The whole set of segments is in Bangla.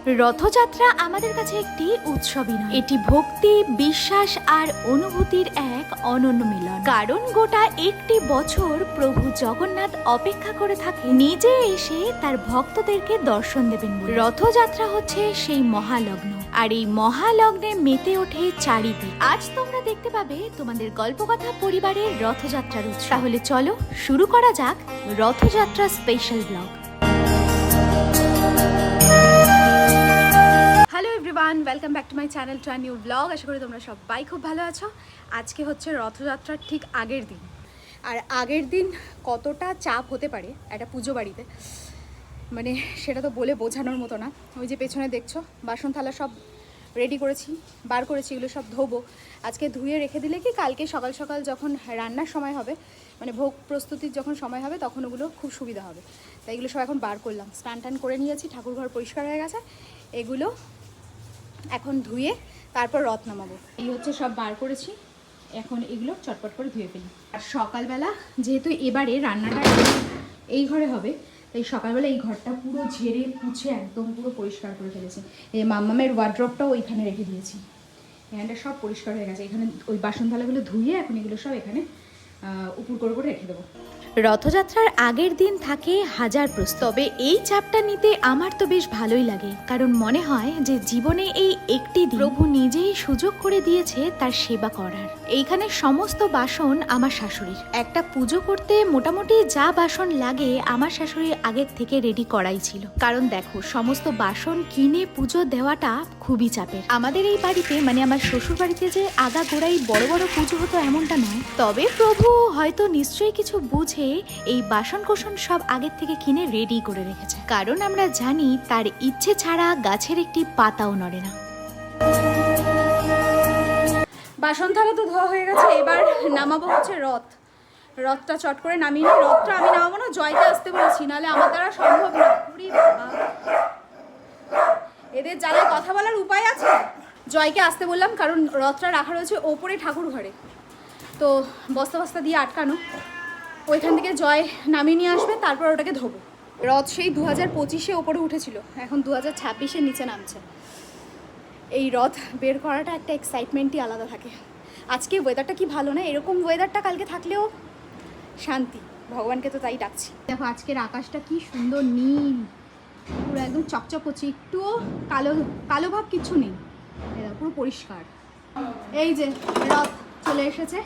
রথযাত্রা আমাদের কাছে একটি উৎসবই নয়, এটি ভক্তি, বিশ্বাস আর অনুভূতির এক অনন্য মিলন। কারণ গোটা একটি বছর প্রভু জগন্নাথ অপেক্ষা করে থাকে নিজে এসে তার ভক্তদেরকে দর্শন দেবেন বলে। রথযাত্রা হচ্ছে সেই মহালগ্ন, আর এই মহালগ্নে মেতে ওঠে চারিদিক। আজ তোমরা দেখতে পাবে তোমাদের গল্পকথা পরিবারের রথযাত্রার উৎসব। তাহলে চলো শুরু করা যাক Rathyatra special blog. Hello everyone, welcome back to my channel to a new blog. আশা করি তোমরা সবাই খুব ভালো আছো। আজকে হচ্ছে রথযাত্রার ঠিক আগের দিন, আর আগের দিন কতটা চাপ হতে পারে একটা পুজো বাড়িতে, মানে সেটা তো বলে বোঝানোর মতো না। ওই যে পেছনে দেখছো বাসন থালা সব রেডি করেছি, বার করেছি, এগুলো সব ধোবো। আজকে ধুয়ে রেখে দিলে কি কালকে সকাল সকাল যখন রান্নার সময় হবে, মানে ভোগ প্রস্তুতির যখন সময় হবে, তখন ওগুলো খুব সুবিধা হবে। তাই এগুলো সব এখন বার করলাম, স্নান টান করে নিয়েছি, ঠাকুরঘর পরিষ্কার হয়ে গেছে। এগুলো এখন ধুয়ে তারপর রথ নামাবো। এই হচ্ছে সব বার করেছি, এখন এগুলো চটপট করে ধুয়ে ফেলি। আর সকালবেলা যেহেতু এবারে রান্নাটা এই ঘরে হবে, তাই সকালবেলা এই ঘরটা পুরো ঝেড়ে পুছে একদম পুরো পরিষ্কার করে ফেলেছি। এই মাম্মামের ওয়ার্ড্রপটাও ওইখানে রেখে দিয়েছি, এখানটা সব পরিষ্কার হয়ে গেছে। এখানে ওই বাসন থালাগুলো ধুয়ে এখন এগুলো সব এখানে উপর করে রেখে দেবো। রথযাত্রার আগের দিন থাকে হাজার প্রশ্ন, তবে এই চাপটা নিতে আমার তো বেশ ভালোই লাগে, কারণ মনে হয় যে জীবনে এই একটি দিন প্রভু নিজেই সুযোগ করে দিয়েছে তার সেবা করার। এইখানে সমস্ত বাসন আমার শাশুড়ির। একটা পুজো করতে মোটামুটি যা বাসন লাগে আমার শাশুড়ি আগের থেকে রেডি করাই ছিল, কারণ দেখো সমস্ত বাসন কিনে পুজো দেওয়াটা খুবই চাপের। আমাদের এই বাড়িতে, মানে আমার শ্বশুর বাড়িতে যে আগাগোড়াই বড় বড় পুজো হতো এমনটা নয়, তবে প্রভু হয়তো নিশ্চয়ই কিছু বুঝে এই বাসন কোসন সব আগের থেকে কিনে রেডি করে রেখেছে, কারণ আমরা জানি তার ইচ্ছে ছাড়া গাছের একটি পাতাও নড়ে না। বাসন থালা তো ধোয়া হয়ে গেছে, এবার নামাবো হচ্ছে রথটা চট করে নামিয়ে নিই। রথটা আমি নামাবো না, জয়কে আসতে বলেছি, নাহলে আমার দ্বারা সম্ভব না। এদের জ্বালায় কথা বলার উপায় আছে। জয়কে আসতে বললাম, কারণ রথটা রাখা রয়েছে ওপরে ঠাকুর ঘরে, তো বস্তা বস্তা দিয়ে আটকানো। ওইখান থেকে জয় নামিয়ে নিয়ে আসবে, তারপর ওটাকে ধোবো। রথ সেই 2025-এ ওপরে উঠেছিল, এখন 2026-এর নিচে নামছে। এই রথ বের করাটা একটা এক্সাইটমেন্টই আলাদা থাকে। আজকে ওয়েদারটা কি ভালো না, এরকম ওয়েদারটা কালকে থাকলেও শান্তি। ভগবানকে তো তাই ডাকছি। দেখো আজকের আকাশটা কি সুন্দর নীল, পুরো একদম চকচক করছে, একটুও কালো কালো ভাব কিচ্ছু নেই, এরা পুরো পরিষ্কার। এই যে রথ চলে এসেছে।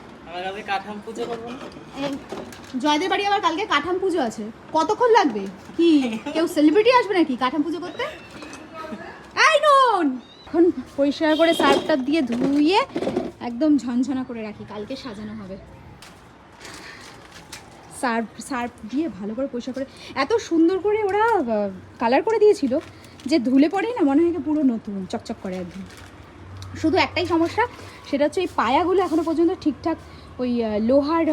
জয়দের বাড়ি আবার কালকে কাঠাম পুজো আছে, কতক্ষণ লাগবে? কি কেউ সেলিব্রিটি আসবে নাকি কাঠাম পুজো করতে? এই নুন, এখন পরিষ্কার করে সার্ফটা দিয়ে ধুইয়ে একদম ঝনঝনা করে রাখি, কালকে সাজানো হবে। সার্ফ দিয়ে ভালো করে পরিষ্কার করে এত সুন্দর করে ওরা কালার করে দিয়েছিল যে ধুলে পরেই না মনে হয় পুরো নতুন চকচক করে একদম। শুধু একটাই সমস্যা, সেটা হচ্ছে এই পায়াগুলো এখনও পর্যন্ত ঠিকঠাক ওই লোহার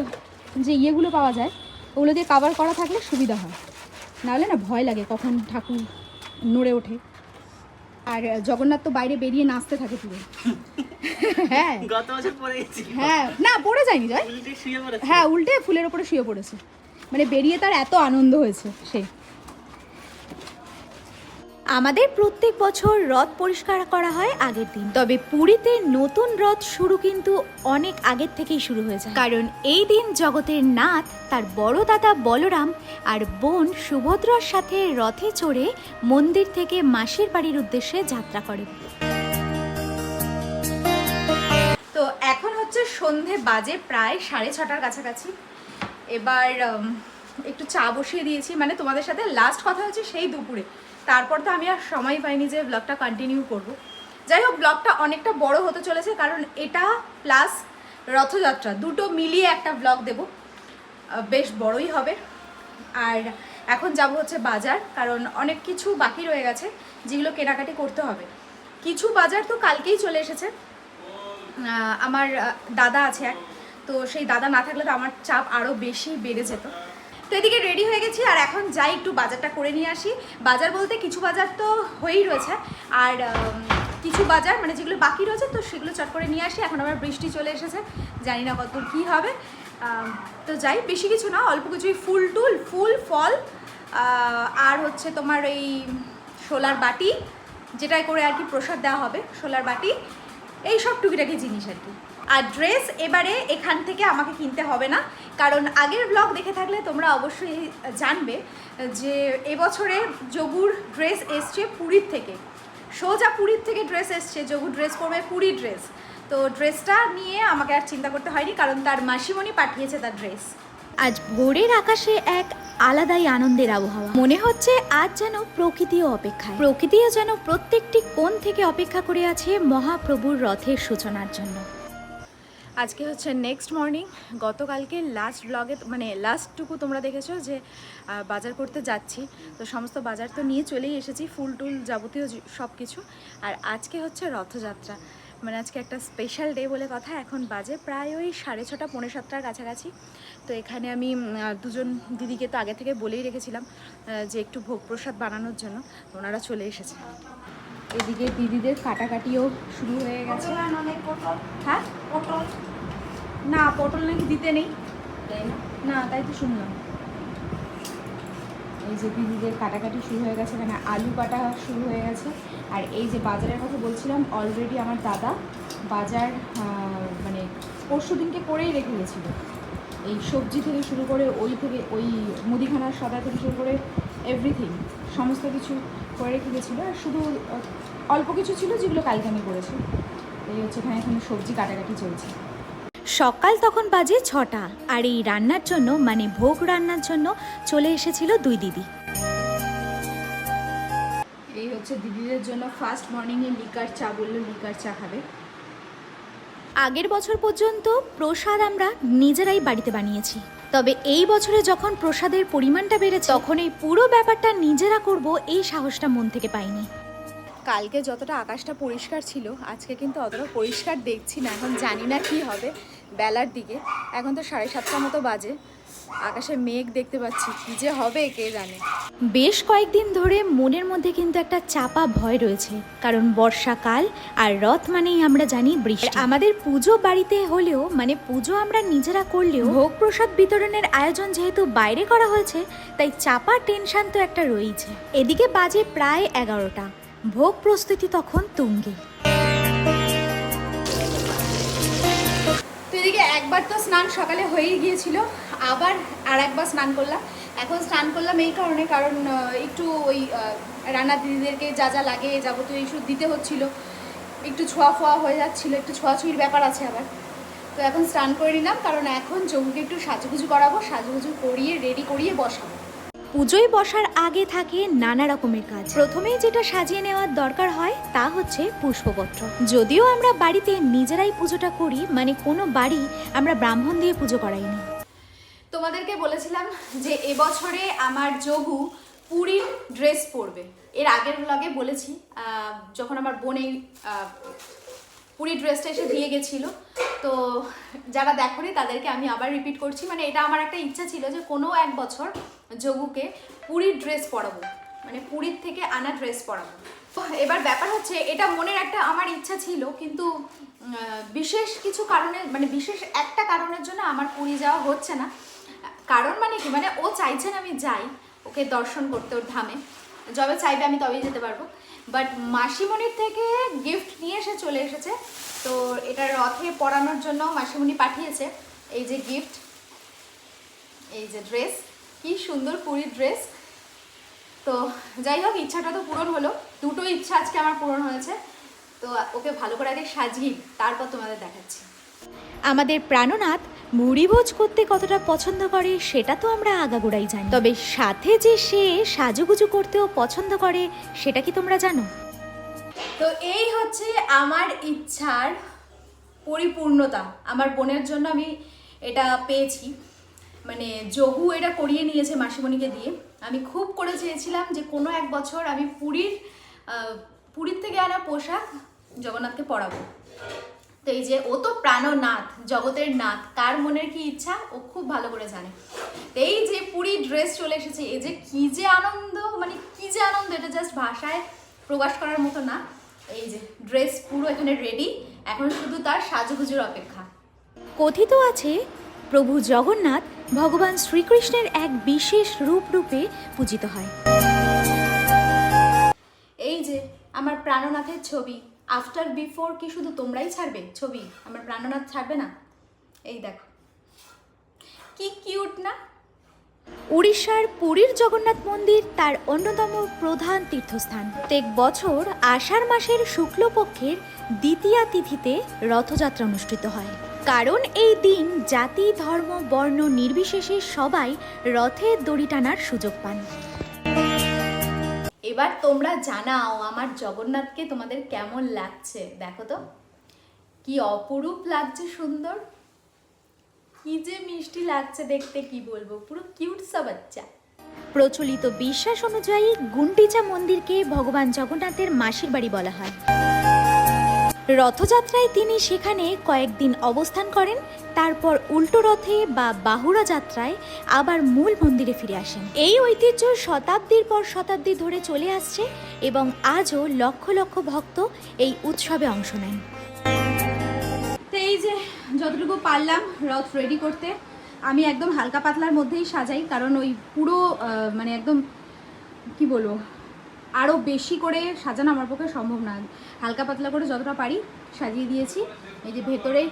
যে ইয়েগুলো পাওয়া যায় ওগুলো দিয়ে কাভার করা থাকলে সুবিধা হয়, নাহলে না ভয় লাগে কখন ঠাকুর নড়ে ওঠে। আর জগন্নাথ তো বাইরে বেরিয়ে নাচতে থাকে পুরো। হ্যাঁ গত বছর পড়ে গেছি। হ্যাঁ না পড়ে যায়নি জয়, হ্যাঁ উল্টে ফুলের ওপরে শুয়ে পড়েছে, মানে বেরিয়ে তার এত আনন্দ হয়েছে সে। আমাদের প্রত্যেক বছর রথ পরিষ্কার করা হয় আগের দিন, তবে পুরীতে নতুন রথ শুরু কিন্তু অনেক আগের থেকেই শুরু হয়ে যায়, কারণ এই দিন জগতের নাথ তার বড় দাদা বলরাম আর বোন সুভদ্রার সাথে রথে চড়ে মন্দির থেকে মাসির বাড়ির উদ্দেশ্যে যাত্রা করে। তো এখন হচ্ছে সন্ধে বাজে প্রায় 6:30 কাছাকাছি। এবার একটু চা বসিয়ে দিয়েছি, মানে তোমাদের সাথে লাস্ট কথা হচ্ছে সেই দুপুরে, তারপর তো আমি আর সময় পাইনি যে ব্লগটা কন্টিনিউ করব। যাই হোক, ব্লগটা অনেকটা বড় হতে চলেছে, কারণ এটা প্লাস রথযাত্রা দুটো মিলিয়ে একটা ব্লগ দেব, বেশ বড়ই হবে। আর এখন যাব হচ্ছে বাজার, কারণ অনেক কিছু বাকি রয়ে গেছে যেগুলো কেনাকাটি করতে হবে। কিছু বাজার তো কালকেই চলে এসেছে, আমার দাদা আছে এক, তো সেই দাদা না থাকলে তো আমার চাপ আরও বেশি বেড়ে যেত। তো এদিকে রেডি হয়ে গেছি, আর এখন যাই একটু বাজারটা করে নিয়ে আসি। বাজার বলতে কিছু বাজার তো হয়েই রয়েছে, আর কিছু বাজার মানে যেগুলো বাকি রয়েছে তো সেগুলো চট করে নিয়ে আসি। এখন আবার বৃষ্টি চলে এসেছে, জানি না কত কী হবে, তো যাই। বেশি কিছু না, অল্প কিছুই, ফুল ফল, আর হচ্ছে তোমার এই শোলার বাটি, যেটাই করে আর কি প্রসাদ দেওয়া হবে, শোলার বাটি, এই সব টুকিটাকি জিনিস আর কি। আর ড্রেস এবারে এখান থেকে আমাকে কিনতে হবে না, কারণ আগের ব্লগ দেখে থাকলে তোমরা অবশ্যই জানবে যে এবছরে যোগুর ড্রেস এসছে পুরীর থেকে, সোজা পুরীর থেকে ড্রেস এসছে, যোগু ড্রেস পরবে পুরী ড্রেস। তো ড্রেসটা নিয়ে আমাকে আর চিন্তা করতে হয়নি, কারণ তার মাসিমণি পাঠিয়েছে তার ড্রেস। আজ ভোরের আকাশে এক আলাদাই আনন্দের আবহাওয়া, মনে হচ্ছে আজ যেন প্রকৃতিও অপেক্ষায়, প্রকৃতিও যেন প্রত্যেকটি কোণ থেকে অপেক্ষা করে আছে মহাপ্রভুর রথের সূচনার জন্য। আজকে হচ্ছে নেক্সট মর্নিং। গতকালকে লাস্ট ব্লগে মানে লাস্টটুকু তোমরা দেখেছো যে বাজার করতে যাচ্ছি, তো সমস্ত বাজার তো নিয়ে চলেই এসেছি, ফুল টুল যাবতীয় সব কিছু। আর আজকে হচ্ছে রথযাত্রা, মানে আজকে একটা স্পেশাল ডে বলে কথা। এখন বাজে প্রায় ওই 6:30 পৌনে 7টার কাছাকাছি। তো এখানে আমি দুজন দিদিকে তো আগে থেকে বলেই রেখেছিলাম যে একটু ভোগ প্রসাদ বানানোর জন্য, ওনারা চলে এসেছে। এদিকে দিদিদের কাটাকাটিও শুরু হয়ে গেছে। হ্যাঁ পটল না, পটল নাকি দিতে নেই না, তাই তো শুনলাম। এই যে দিদিদের কাটাকাটি শুরু হয়ে গেছে, মানে আলু কাটা শুরু হয়ে গেছে। আর এই যে বাজারের কথা বলছিলাম, অলরেডি আমার দাদা বাজার মানে পরশু দিনকে করেই রেখে গেছিল। এই সবজি থেকে শুরু করে ওই মুদিখানার সদা থেকে শুরু করে এভরিথিং সমস্ত কিছু করে রেখে গেছিলো। আর শুধু অল্প কিছু ছিল যেগুলো কালকে আমি করেছি। এই হচ্ছে এখানে সবজি কাটাকাটি চলছে। সকাল তখন বাজে 6টা, আর এই রান্নার জন্য মানে ভোগ রান্নার জন্য চলে এসেছিল দুই দিদি। এই হচ্ছে দিদিদের জন্য ফার্স্ট মর্নিংয়ে লিকার চা, বললো লিকার চা খাবে। আগের বছর পর্যন্ত প্রসাদ আমরা নিজেরাই বাড়িতে বানিয়েছি, তবে এই বছরে যখন প্রসাদের পরিমাণটা বেড়েছে তখন এই পুরো ব্যাপারটা নিজেরা করব এই সাহসটা মন থেকে পাইনি। কালকে যতটা আকাশটা পরিষ্কার ছিল, আজকে কিন্তু অতটা পরিষ্কার দেখছি না। এখন জানি না কি হবে বেলার দিকে, এখন তো 7:30 মতো বাজে, আকাশে মেঘ দেখতে পাচ্ছি, কী যে হবে কে জানে। বেশ কয়েকদিন ধরে মনের মধ্যে কিন্তু একটা চাপা ভয় রয়েছে, কারণ বর্ষাকাল আর রথ মানেই আমরা জানি বৃষ্টি। আমাদের পুজো বাড়িতে হলেও মানে পুজো আমরা নিজেরা করলেও ভোগ প্রসাদ বিতরণের আয়োজন যেহেতু বাইরে করা হয়েছে, তাই চাপা টেনশন তো একটা রয়েছে। এদিকে বাজে প্রায় 11টা, ভোগ প্রস্তুতি তখন তুঙ্গে। তো এদিকে একবার তো স্নান সকালে হয়েই গিয়েছিল, আবার আর একবার স্নান করলাম। এখন স্নান করলাম এই কারণে, কারণ একটু ওই রান্না দিদিদেরকে যা যা লাগে যাবতীয় ইস্যু দিতে হচ্ছিল, একটু ছোঁয়া ফোয়া হয়ে যাচ্ছিলো, একটু ছোঁয়াছুঁয়ির ব্যাপার আছে আবার। তো এখন স্নান করে নিলাম, কারণ এখন যোগুকে একটু সাজুগুজু করাবো, সাজুগুজু করিয়ে রেডি করিয়ে বসাবো। পুজোয় বসার আগে থাকে নানা রকমের কাজ। প্রথমেই যেটা সাজিয়ে নেওয়ার দরকার হয় তা হচ্ছে পুষ্পপত্র। যদিও আমরা বাড়িতে নিজেরাই পুজোটা করি, মানে কোনো বাড়ি আমরা ব্রাহ্মণ দিয়ে পুজো করাইনি। তোমাদেরকে বলেছিলাম যে এবছরে আমার যোগু পুরীর ড্রেস পরবে, এর আগের ব্লগে বলেছি, যখন আমার বোন এই পুরীর ড্রেসটা এসে দিয়ে গেছিলো। তো যারা দেখোনি তাদেরকে আমি আবার রিপিট করছি, মানে এটা আমার একটা ইচ্ছা ছিল যে কোনো এক বছর যোগুকে পুরীর ড্রেস পরাবো, মানে পুরীর থেকে আনা ড্রেস পরাবো। তো এবার ব্যাপার হচ্ছে, এটা মনের একটা আমার ইচ্ছা ছিল, কিন্তু বিশেষ কিছু কারণে, মানে বিশেষ একটা কারণের জন্য আমার পুরী যাওয়া হচ্ছে না। কারণ মানে কি, মানে ও চাইছেন আমি যাই ওকে দর্শন করতে, ওর ধামে যবে চাইবে আমি তবেই যেতে পারবো। বাট মাসিমণির থেকে গিফট নিয়ে এসে চলে এসেছে, তো এটা রথে পরানোর জন্য মাসিমণি পাঠিয়েছে। এই যে গিফট, এই যে ড্রেস, কি সুন্দর পুরীর ড্রেস। তো যাই হোক, ইচ্ছাটা তো পূরণ হলো, দুটো ইচ্ছা আজকে আমার পূরণ হয়েছে। তো ওকে ভালো করে আগে সাজিয়ে তারপর তোমাদের দেখাচ্ছি। আমাদের প্রাণনাথ মুড়িভোজ করতে কতটা পছন্দ করে সেটা তো আমরা আগাগোড়াই জানি, তবে সাথে যে সে সাজুগুজু করতেও পছন্দ করে সেটা কি তোমরা জানো? তো এই হচ্ছে আমার ইচ্ছার পরিপূর্ণতা, আমার বোনের জন্য আমি এটা পেয়েছি। মানে যোগু এটা করিয়ে নিয়েছে মাসিমণিকে দিয়ে। আমি খুব করে চেয়েছিলাম যে কোনো এক বছর আমি পুরীর থেকে আনা পোশাক জগন্নাথকে পরাবো। তো এই যে ও তো প্রাণনাথ, জগতের নাথ, কার মনের কি ইচ্ছা ও খুব ভালো করে জানে। তো এই যে পুরী ড্রেস চলে এসেছে, এই যে কি যে আনন্দ, মানে কি যে আনন্দ, এটা জাস্ট ভাষায় প্রকাশ করার মতো না। এই যে ড্রেস পুরো এখানে রেডি, এখন শুধু তার সাজুগুজুর অপেক্ষা। কথিত আছে প্রভু জগন্নাথ ভগবান শ্রীকৃষ্ণের এক বিশেষ রূপে পূজিত হয়। এই যে আমার প্রাণনাথের ছবি আফটার বিফোর কি শুধু তোমরাই ছাড়বে ছবি? আমার প্রাণনাথ ছাড়বে না? এই দেখো কি কিউট না। উড়িষ্যার পুরীর জগন্নাথ মন্দির তার অন্যতম প্রধান তীর্থস্থান। প্রত্যেক বছর আষাঢ় মাসের শুক্লপক্ষের দ্বিতীয়া তিথিতে রথযাত্রা অনুষ্ঠিত হয়। কারণ এই দিন জাতি ধর্ম বর্ণ নির্বিশেষে সবাই রথের দড়ি টানার সুযোগ পান। এবার তোমরা জানাও আমার জগন্নাথকে তোমাদের কেমন লাগছে। দেখো তো কি অপরূপ লাগছে, সুন্দর, কি যে মিষ্টি লাগছে দেখতে, কি বলবো, পুরো কিউট সা বাচ্চা। প্রচলিত বিশ্বাস অনুযায়ী গুন্ডিচা মন্দিরকে ভগবান জগন্নাথের মাসির বাড়ি বলা হয়। রথযাত্রায় তিনি সেখানে কয়েকদিন অবস্থান করেন, তারপর উল্টো রথে বা বাহুড়া যাত্রায় আবার মূল মন্দিরে ফিরে আসেন। এই ঐতিহ্য শতাব্দীর পর শতাব্দী ধরে চলে আসছে এবং আজও লক্ষ লক্ষ ভক্ত এই উৎসবে অংশ নেন। তো এই যে যতটুকু পারলাম রথ রেডি করতে, আমি একদম হালকা পাতলার মধ্যেই সাজাই, কারণ ওই পুরো মানে একদম কি বলবো, আরও বেশি করে সাজানো আমার পক্ষে সম্ভব না। হালকা পাতলা করে যতটা পারি সাজিয়ে দিয়েছি। এই যে ভেতরে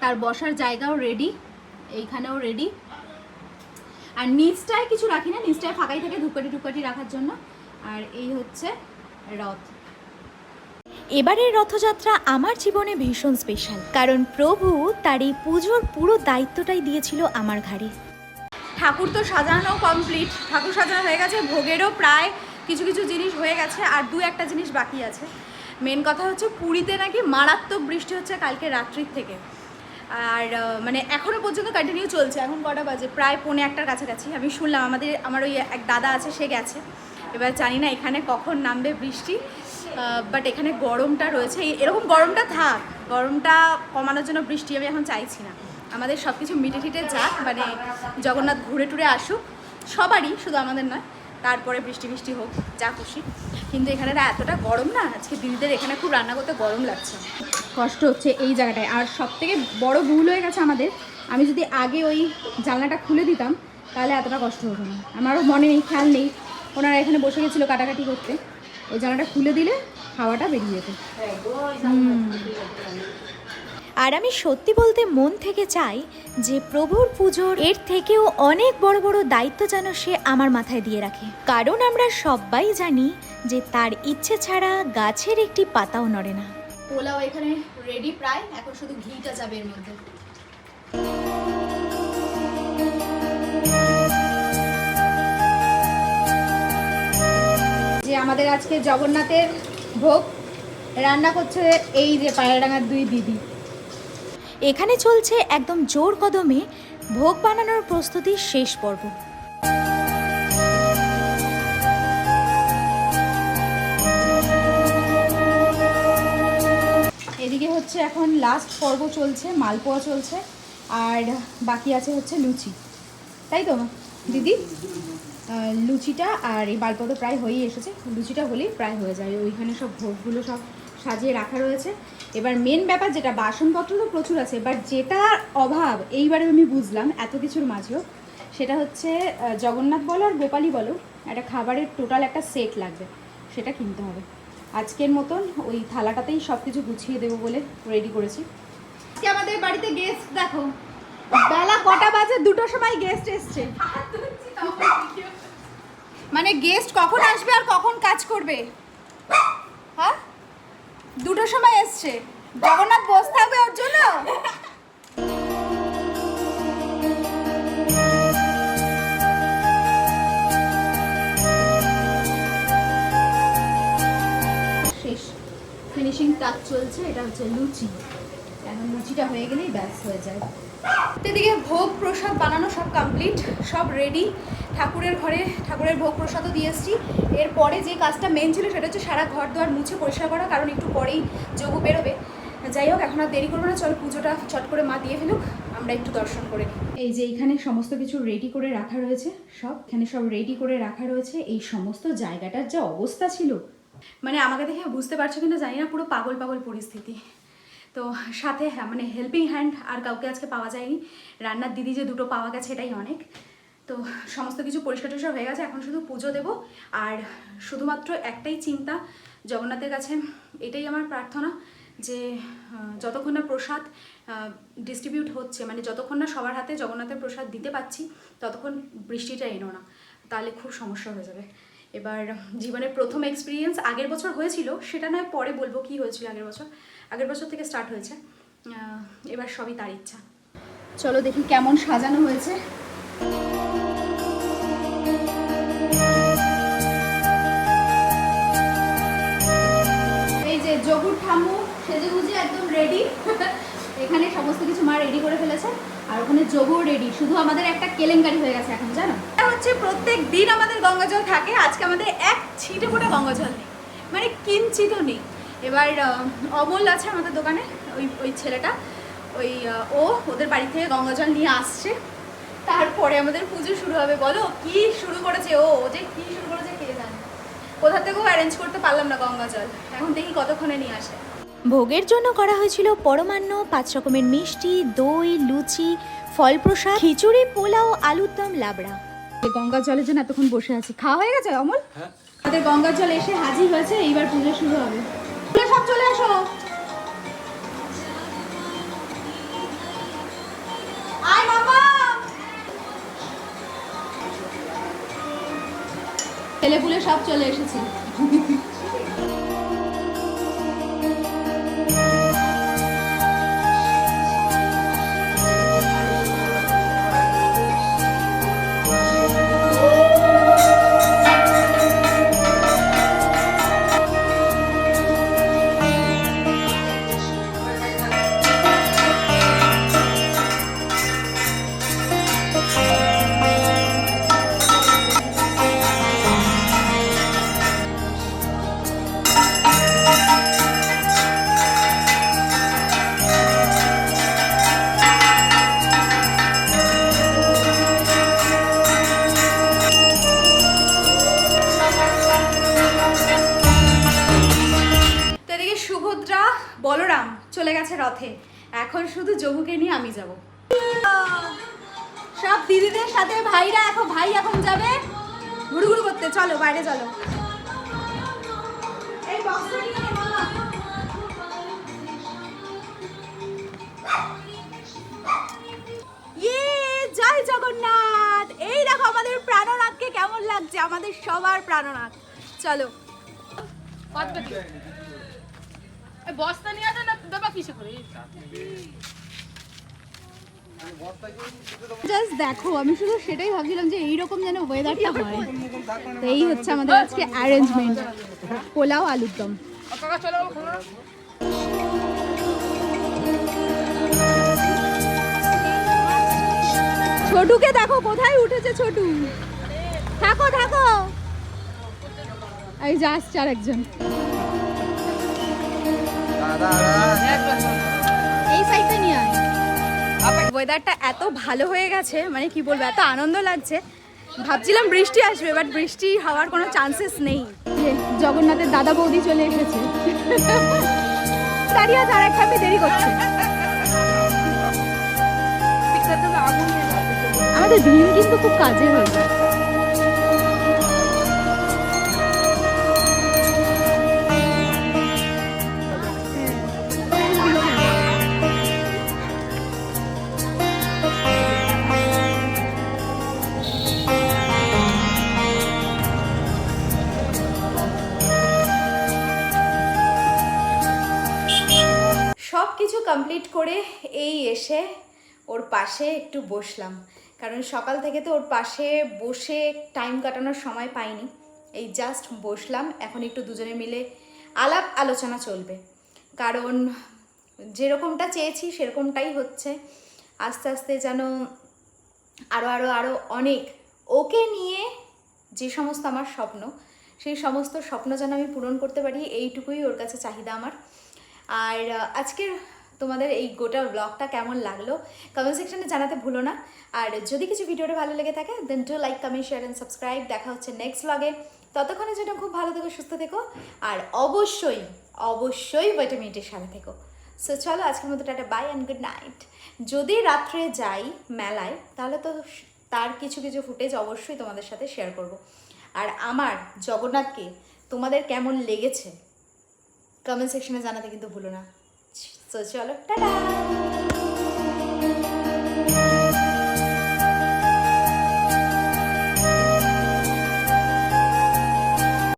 তার বসার জায়গাও রেডি, এইখানেও রেডি। আর নিচটায় কিছু রাখি না, নিচটায় ফাঁকাই থাকে ধূপকাঠি টুপকাঠি রাখার জন্য। আর এই হচ্ছে রথ। এবারের রথযাত্রা আমার জীবনে ভীষণ স্পেশাল, কারণ প্রভু তার এই পুজোর পুরো দায়িত্বটাই দিয়েছিল আমার ঘাড়ে। ঠাকুর তো সাজানো কমপ্লিট, ঠাকুর সাজানো হয়ে গেছে, ভোগেরও প্রায় কিছু কিছু জিনিস হয়ে গেছে, আর দু একটা জিনিস বাকি আছে। মেন কথা হচ্ছে পুরীতে নাকি মারাত্মক বৃষ্টি হচ্ছে কালকে রাত্রির থেকে, আর মানে এখনও পর্যন্ত কন্টিনিউ চলছে। এখন কটা বাজে? প্রায় 1:45-র কাছাকাছি। আমি শুনলাম আমার ওই এক দাদা আছে, সে গেছে। এবার জানি না এখানে কখন নামবে বৃষ্টি, বাট এখানে গরমটা রয়েছে, এরকম গরমটা থাক, গরমটা কমানোর জন্য বৃষ্টি আমি এখন চাইছি না। আমাদের সব কিছু মিটে টিটে যাক, মানে জগন্নাথ ঘুরে টুরে আসুক সবারই, শুধু আমাদের নয়, তারপরে বৃষ্টি বৃষ্টি হোক, যা খুশি। কিন্তু এখানে এতটা গরম না, আজকে দিদিদের এখানে খুব রান্না করতে গরম লাগছে, কষ্ট হচ্ছে এই জায়গাটায়। আর সব থেকে বড় ভুল হয়ে গেছে আমাদের, আমি যদি আগে ওই জানলাটা খুলে দিতাম তাহলে এতটা কষ্ট হতো না। আমারও মনে নেই, খেয়াল নেই, ওনারা এখানে বসে গেছিলো কাটাকাটি করতে, ওই জানলাটা খুলে দিলে হাওয়াটা বেরিয়ে যেত। আর আমি সত্যি বলতে মন থেকে চাই যে প্রভুর পুজোর এর থেকেও অনেক বড় বড় দায়িত্ব যেন সে আমার মাথায় দিয়ে রাখে, কারণ আমরা সবাই জানি যে তার ইচ্ছে ছাড়া গাছের একটি পাতাও নড়ে না। পোলাও এখানে রেডি প্রায়, এখন শুধু ঘিটা যাবে এর মধ্যে। যে আমাদের আজকে জগন্নাথের ভোগ রান্না করছে এই যে পায়রাডাঙ্গার দুই দিদি। এখানে চলছে একদম জোর কদমে ভোগ বানানোর প্রস্তুতির শেষ পর্ব। এদিকে হচ্ছে এখন লাস্ট পর্ব চলছে, মালপোয়া চলছে, আর বাকি আছে হচ্ছে লুচি, তাই তো দিদি? লুচিটা আর এই মালপোয়া তো প্রায় হয়েই এসেছে, লুচিটা হলেই প্রায় হয়ে যায়। ওইখানে সব ভোগগুলো সব সাজিয়ে রাখা রয়েছে। এবার মেন ব্যাপার যেটা, বাসনপত্র তো প্রচুর আছে, বাট যেটা অভাব এইবারে আমি বুঝলাম এত কিছুর মাঝেও, সেটা হচ্ছে জগন্নাথ বলো আর গোপালই বলো, একটা খাবারের টোটাল একটা সেট লাগবে, সেটা কিনতে হবে। আজকের মতন ওই থালাটাতেই সব কিছু গুছিয়ে দেবো বলে রেডি করেছি। আজকে আমাদের বাড়িতে গেস্ট দেখো, বেলা কটা বাজে? 2টোর সময় গেস্ট এসছে। মানে গেস্ট কখন আসবে আর কখন কাজ করবে? হ্যাঁ, 2টোর সময় এসছে, জগন্নাথ বসে থাকবে ওর জন্য। শেষ ফিনিশিং টাচ চলছে, এটা হচ্ছে লুচি। এখন লুচিটা হয়ে গেলেই ব্যাস হয়ে যায়। এদিকে ভোগ প্রসাদ বানানো সব কমপ্লিট, সব রেডি। ঠাকুরের ঘরে ঠাকুরের ভোগ প্রসাদও দিয়ে এসেছি। এরপরে যে কাজটা মেন ছিল সেটা হচ্ছে সারা ঘর দুয়ার মুছে পরিষ্কার করা, কারণ একটু পরেই যোগু বেরোবে। যাই হোক, এখন আর দেরি করবো না, চল পুজোটা চট করে মা দিয়ে ফেলুক, আমরা একটু দর্শন করে নিই। এই যে এইখানে সমস্ত কিছু রেডি করে রাখা রয়েছে, এখানে সব রেডি করে রাখা রয়েছে। এই সমস্ত জায়গাটার যা অবস্থা ছিল, মানে আমাকে দেখে বুঝতে পারছো কিনা জানি না, পুরো পাগল পাগল পরিস্থিতি। তো সাথে মানে হেল্পিং হ্যান্ড আর কাউকে আজকে পাওয়া যায়নি, রান্নার দিদি যে 2টো পাওয়া গেছে এটাই অনেক। তো সমস্ত কিছু পরিষ্কার টরিষ্কার হয়ে গেছে, এখন শুধু পুজো দেবো। আর শুধুমাত্র একটাই চিন্তা, জগন্নাথের কাছে এটাই আমার প্রার্থনা যে যতক্ষণ না প্রসাদ ডিস্ট্রিবিউট হচ্ছে, মানে যতক্ষণ না সবার হাতে জগন্নাথের প্রসাদ দিতে পাচ্ছি, ততক্ষণ বৃষ্টিটা এনো না, তাহলে খুব সমস্যা হয়ে যাবে। এবার জীবনের প্রথম এক্সপিরিয়েন্স আগের বছর হয়েছিল, সেটা নয় পরে বলবো কি হয়েছিল আগের বছর থেকে স্টার্ট হয়েছে। এবার সবই তার ইচ্ছা। চলো দেখি কেমন সাজানো হয়েছে। এই যে জগুর ঠাম্মু সেজেগুজে একদম রেডি। এখানে সমস্ত কিছু মা রেডি করে ফেলেছে, আর ওখানে জগুও রেডি। শুধু আমাদের একটা কেলেঙ্কারি হয়ে গেছে এখন, জানো, হচ্ছে প্রত্যেক দিন আমাদের গঙ্গা জল থাকে, আজকে আমাদের এক ছিটে ফোটা গঙ্গা জল নেই, মানে কিঞ্চিতও নেই। এবার অমল আছে আমাদের দোকানে, ওই ছেলেটা, ও ওদের বাড়ি থেকে গঙ্গা জল নিয়ে আসছে, তারপরে আমাদের পুজো শুরু হবে। বলো কি শুরু করেছে ও, যে কি শুরু করেছে কে জানে। কোথা থেকেও অ্যারেঞ্জ করতে পারলাম না গঙ্গা জল, এখন দেখি কতক্ষণে নিয়ে আসে। ভোগের জন্য করা হয়েছিল পরমান্ন, 5 রকমের মিষ্টি, দই, লুচি, ফল প্রসাদ, খিচুড়ি, পোলাও, আলুর দম, লাবড়া। গঙ্গা জলের জন্য এতক্ষণ বসে আছি। খাওয়া হয়ে গেছে অমল? আমাদের গঙ্গা জল এসে হাজির হয়েছে, এইবার পুজো শুরু হবে। সব চলে আসো। আয় বাবা, ছেলেপুলে সব চলে এসেছে। সুভদ্রা বলরাম চলে গেছে রথে, এখন শুধু জগুকে নিয়ে আমি যাব। সব দিদিদের সাথে ভাইরা ভাই এখন যাবে ঘুরঘুর করতে। চলো বাইরে চলো। এই বক্সটা নিয়ে নে মামা। জয় জগন্নাথ। এই দেখো আমাদের প্রাণনাথকে কেমন লাগছে, আমাদের সবার প্রাণনাথ। চলো বস্তা নিয়ে আসো না, দেবা কিসে করে? জাস্ট দেখো, আমি শুধু সেটাই ভাবছিলাম যে এইরকম যেন ওয়েদারটা হয়। তো এই হচ্ছে আমাদের আজকে অ্যারেঞ্জমেন্ট, পোলাও আলুর দম। ছোটুকে দেখো কোথায় উঠেছে, ছোটু থাকো থাকো। এই যে আসছে আর একজন, এই সাইডটা নিয়ে আয়। ওয়েদারটা এত ভালো হয়ে গেছে, মানে কি বলবো, এত আনন্দ লাগছে। ভাবছিলাম বৃষ্টি আসবে, বাট বৃষ্টি হওয়ার কোনো চান্সেস নেই। জগন্নাথের দাদা বৌদি চলে এসেছে, দাঁড়িয়ে আছে, আর এক ধাপে দেরি করছে। আমাদের ভীম কিন্তু খুব কাজে হয়েছে। সব কিছু কমপ্লিট করে এই এসে ওর পাশে একটু বসলাম, কারণ সকাল থেকে তো ওর পাশে বসে টাইম কাটানোর সময় পাইনি। এই জাস্ট বসলাম, এখন একটু দুজনে মিলে আলাপ আলোচনা চলবে, কারণ যেরকমটা চেয়েছি সেরকমটাই হচ্ছে। আস্তে আস্তে যেন আরও অনেক ওকে নিয়ে যে সমস্ত আমার স্বপ্ন, সেই সমস্ত স্বপ্ন যেন আমি পূরণ করতে পারি, এইটুকুই ওর কাছে চাহিদা আমার। আর আজকের তোমাদের এই গোটা ব্লগটা কেমন লাগলো কমেন্ট সেকশনে জানাতে ভুলো না। আর যদি কিছু ভিডিওটা ভালো লেগে থাকে then do like, comment, share and subscribe. দেখা হচ্ছে নেক্সট ব্লগে। ততক্ষণের জন্য খুব ভালো থেকো, সুস্থ থেকো, আর অবশ্যই ভিটামিনের সাথে থেকো। সো চলো আজকের মতো টাটা, বাই অ্যান্ড গুড নাইট। যদি রাত্রে যাই মেলায়, তাহলে তো তার কিছু ফুটেজ অবশ্যই তোমাদের সাথে শেয়ার করব। আর আমার জগন্নাথকে তোমাদের কেমন লেগেছে কমেন্ট সেকশনে জানাতে কিন্তু ভুলো না। সো চলো টাটা।